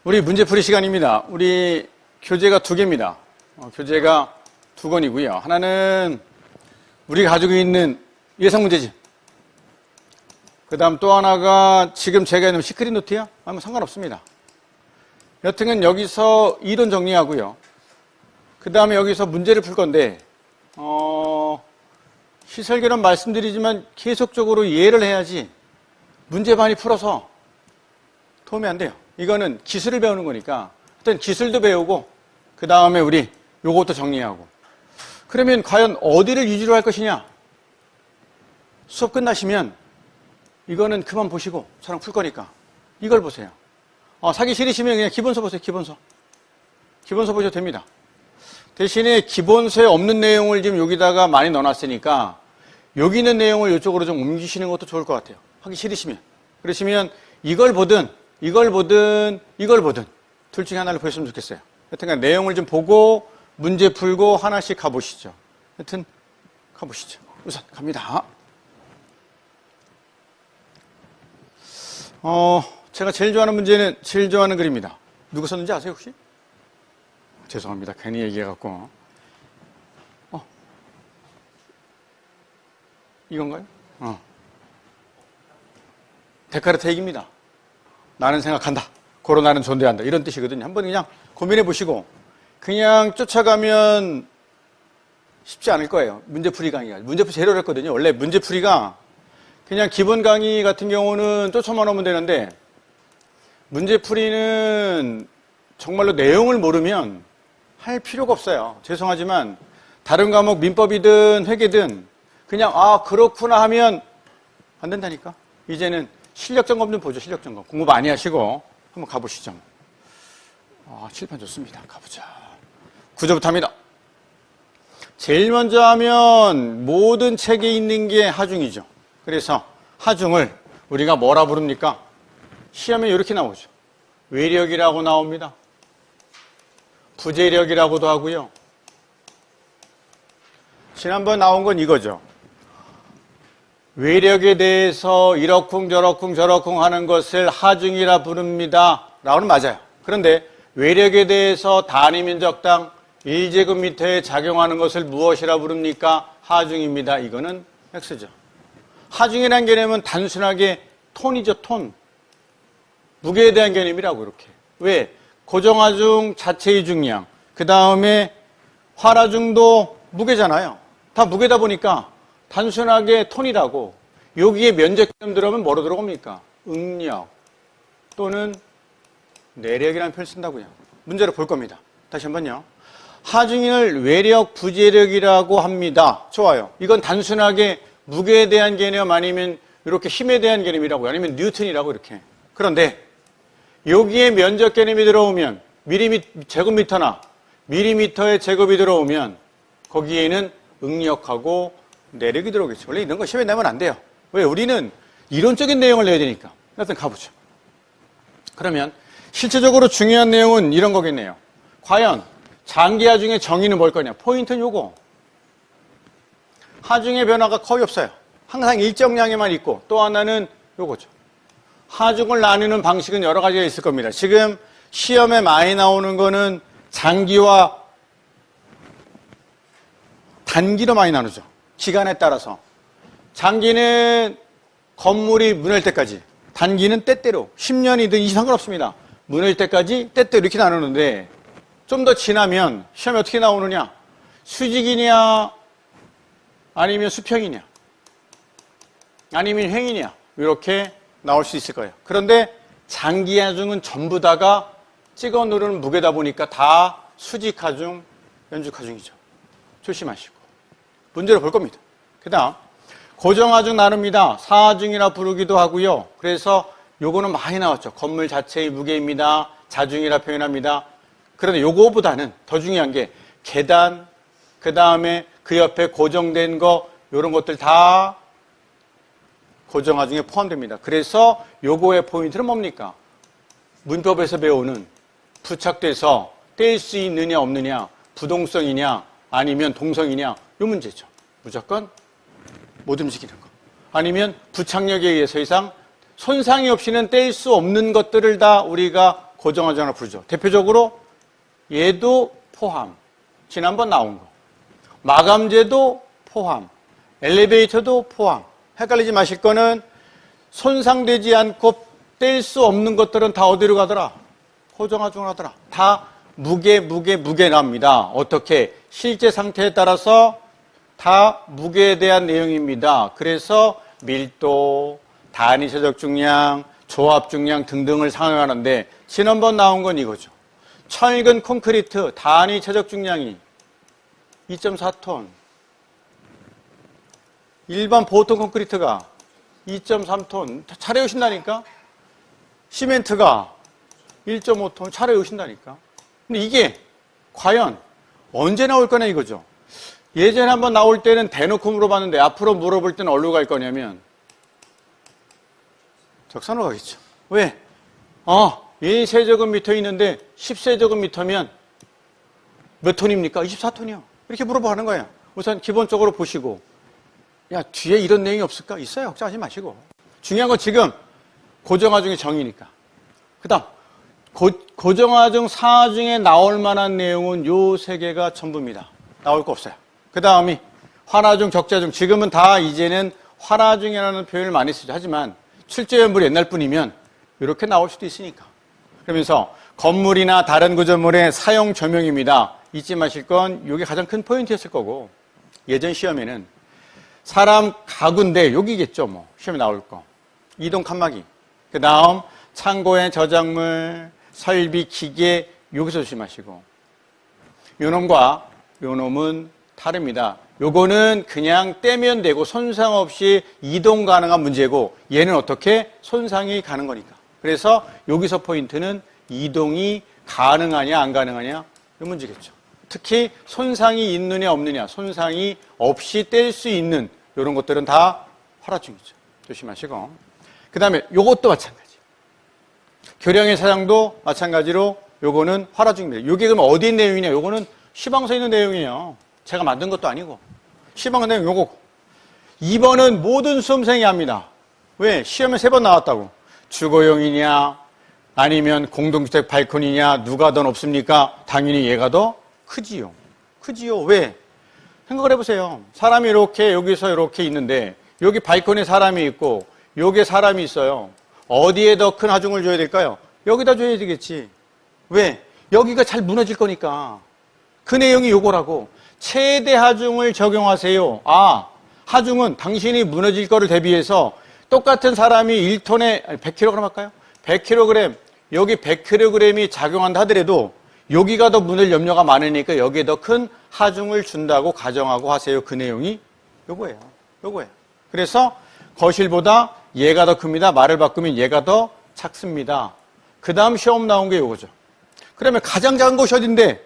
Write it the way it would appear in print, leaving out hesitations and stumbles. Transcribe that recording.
우리 문제풀이 시간입니다. 우리 교재가 2개입니다. 교재가 2권이고요. 하나는 우리가 가지고 있는 예상문제집. 그 다음 또 하나가 지금 제가 있는 시크릿 노트야? 아무 상관없습니다. 여튼은 여기서 이론 정리하고요. 그 다음에 여기서 문제를 풀 건데, 시설결론 말씀드리지만 계속적으로 이해를 해야지 문제 많이 풀어서 도움이 안 돼요. 이거는 기술을 배우는 거니까 일단 기술도 배우고 그 다음에 우리 요것도 정리하고 그러면 과연 어디를 위주로 할 것이냐? 수업 끝나시면 이거는 그만 보시고 저랑 풀 거니까 이걸 보세요. 사기 싫으시면 그냥 기본서 보세요. 기본서 보셔도 됩니다. 대신에 기본서에 없는 내용을 지금 여기다가 많이 넣어놨으니까 여기 있는 내용을 이쪽으로 좀 옮기시는 것도 좋을 것 같아요. 하기 싫으시면. 그러시면 이걸 보든 둘 중에 하나를 보셨으면 좋겠어요. 여튼간 내용을 좀 보고 문제 풀고 하나씩 가보시죠. 여튼 가보시죠. 우선 갑니다. 제가 제일 좋아하는 글입니다. 누구 썼는지 아세요 혹시? 죄송합니다. 괜히 얘기해갖고. 이건가요? 데카르트 얘기입니다. 나는 생각한다. 고로 나는 존재한다. 이런 뜻이거든요. 한번 그냥 고민해 보시고 그냥 쫓아가면 쉽지 않을 거예요. 문제풀이 강의가. 문제풀이 제로 했거든요. 원래 문제풀이가 그냥 기본 강의 같은 경우는 쫓아만 오면 되는데 문제풀이는 정말로 내용을 모르면 할 필요가 없어요. 죄송하지만 다른 과목 민법이든 회계든 그냥 그렇구나 하면 안 된다니까. 이제는 실력점검 좀 보죠. 실력점검. 공부 많이 하시고 한번 가보시죠. 칠판 좋습니다. 가보자. 구조부터 합니다. 제일 먼저 하면 모든 책에 있는 게 하중이죠. 그래서 하중을 우리가 뭐라 부릅니까? 시험에 이렇게 나오죠. 외력이라고 나옵니다. 부재력이라고도 하고요. 지난번 나온 건 이거죠. 외력에 대해서 이러쿵저러쿵 하는 것을 하중이라 부릅니다. 라고는 맞아요. 그런데 외력에 대해서 단위면적당 1제곱미터에 작용하는 것을 무엇이라 부릅니까? 하중입니다. 이거는 X죠. 하중이라는 개념은 단순하게 톤이죠. 톤. 무게에 대한 개념이라고 이렇게. 왜? 고정하중, 자체의 중량. 그 다음에 활하중도 무게잖아요. 다 무게다 보니까 단순하게 톤이라고. 여기에 면적 개념 들어오면 뭐로 들어갑니까? 응력 또는 내력이라는 표현을 쓴다고요. 문제를 볼 겁니다. 다시 한번요. 하중인을 외력, 부재력이라고 합니다. 좋아요. 이건 단순하게 무게에 대한 개념 아니면 이렇게 힘에 대한 개념이라고요. 아니면 뉴턴이라고 이렇게. 그런데 여기에 면적 개념이 들어오면 제곱미터나 밀리미터의 제곱이 들어오면 거기에는 응력하고 내력이 들어오겠죠. 원래 이런 거 시험에 내면 안 돼요. 왜? 우리는 이론적인 내용을 내야 되니까. 일단 가보죠. 그러면 실제적으로 중요한 내용은 이런 거겠네요. 과연 장기하중의 정의는 뭘 거냐? 포인트는 요거. 하중의 변화가 거의 없어요. 항상 일정량에만 있고 또 하나는 요거죠. 하중을 나누는 방식은 여러 가지가 있을 겁니다. 지금 시험에 많이 나오는 거는 장기와 단기로 많이 나누죠. 기간에 따라서. 장기는 건물이 무너질 때까지, 단기는 때때로 10년이든 20년 상관없습니다. 무너질 때까지 때때로 이렇게 나누는데 좀 더 지나면 시험에 어떻게 나오느냐? 수직이냐 아니면 수평이냐 아니면 횡이냐 이렇게 나올 수 있을 거예요. 그런데 장기하중은 전부 다가 찍어 누르는 무게다 보니까 다 수직하중, 연축하중이죠. 조심하시고 문제를 볼 겁니다. 그 다음 고정하중 나눕니다. 사하중이라 부르기도 하고요. 그래서 요거는 많이 나왔죠. 건물 자체의 무게입니다. 자중이라 표현합니다. 그런데 요거보다는 더 중요한 게 계단, 그 다음에 그 옆에 고정된 거 이런 것들 다 고정하중에 포함됩니다. 그래서 요거의 포인트는 뭡니까? 문법에서 배우는 부착돼서 뗄 수 있느냐 없느냐, 부동성이냐 아니면 동성이냐 요 문제죠. 무조건 못 움직이는 거. 아니면 부착력에 의해서 이상 손상이 없이는 뗄 수 없는 것들을 다 우리가 고정하중이라고 부르죠. 대표적으로 얘도 포함. 지난번 나온 거. 마감재도 포함. 엘리베이터도 포함. 헷갈리지 마실 거는 손상되지 않고 뗄 수 없는 것들은 다 어디로 가더라? 고정하중을 하더라. 다 무게 나옵니다. 어떻게? 실제 상태에 따라서 다 무게에 대한 내용입니다. 그래서 밀도, 단위 최적 중량, 조합 중량 등등을 상응하는데 지난번 나온 건 이거죠. 철근 콘크리트 단위 최적 중량이 2.4톤. 일반 보통 콘크리트가 2.3톤. 차례 오신다니까? 시멘트가 1.5톤 차례 오신다니까? 근데 이게 과연 언제 나올 거냐 이거죠. 예전에 한번 나올 때는 대놓고 물어봤는데 앞으로 물어볼 때는 어디로 갈 거냐면 적산으로 가겠죠. 왜? 1세제곱미터 있는데 10세제곱미터면 몇 톤입니까? 24톤이요. 이렇게 물어보는 거예요. 우선 기본적으로 보시고 야 뒤에 이런 내용이 없을까? 있어요. 걱정하지 마시고. 중요한 건 지금 고정하중의 정의니까. 그 다음 고정하중, 상하중에 나올 만한 내용은 요 세 개가 전부입니다. 나올 거 없어요. 그 다음이 환하중, 적재하중. 지금은 다 이제는 환하중이라는 표현을 많이 쓰죠. 하지만 출제연불이 옛날 뿐이면 이렇게 나올 수도 있으니까. 그러면서 건물이나 다른 구조물의 사용 조명입니다. 잊지 마실 건 이게 가장 큰 포인트였을 거고 예전 시험에는 사람 가구인데 여기겠죠. 뭐 시험에 나올 거. 이동 칸막이. 그 다음 창고의 저작물, 설비, 기계 여기서 조심하시고 요놈과 요놈은 다릅니다. 요거는 그냥 떼면 되고 손상 없이 이동 가능한 문제고 얘는 어떻게 손상이 가는 거니까. 그래서 여기서 포인트는 이동이 가능하냐 안 가능하냐 이 문제겠죠. 특히 손상이 있느냐 없느냐, 손상이 없이 뗄 수 있는 이런 것들은 다 활화중이죠. 조심하시고. 그 다음에 요것도 마찬가지. 교량의 사장도 마찬가지로 요거는 활화중입니다. 요게 그럼 어디 내용이냐? 요거는 시방서에 있는 내용이에요. 제가 만든 것도 아니고. 시방 내용 요거고. 2번은 모든 수험생이 합니다. 왜? 시험에 3번 나왔다고. 주거용이냐 아니면 공동주택 발코니냐 누가 더 높습니까? 당연히 얘가 더 크지요. 크지요. 왜? 생각을 해보세요. 사람이 이렇게 여기서 이렇게 있는데 여기 발코니에 사람이 있고 여기에 사람이 있어요. 어디에 더 큰 하중을 줘야 될까요? 여기다 줘야 되겠지. 왜? 여기가 잘 무너질 거니까. 그 내용이 요거라고. 최대 하중을 적용하세요. 하중은 당신이 무너질 거를 대비해서 똑같은 사람이 1톤에 100kg 할까요? 100kg. 여기 100kg이 작용한다 하더라도 여기가 더 무너질 염려가 많으니까 여기에 더 큰 하중을 준다고 가정하고 하세요. 그 내용이 요거예요. 요거예요. 그래서 거실보다 얘가 더 큽니다. 말을 바꾸면 얘가 더 작습니다. 그 다음 시험 나온 게 요거죠. 그러면 가장 작은 곳이 어딘데?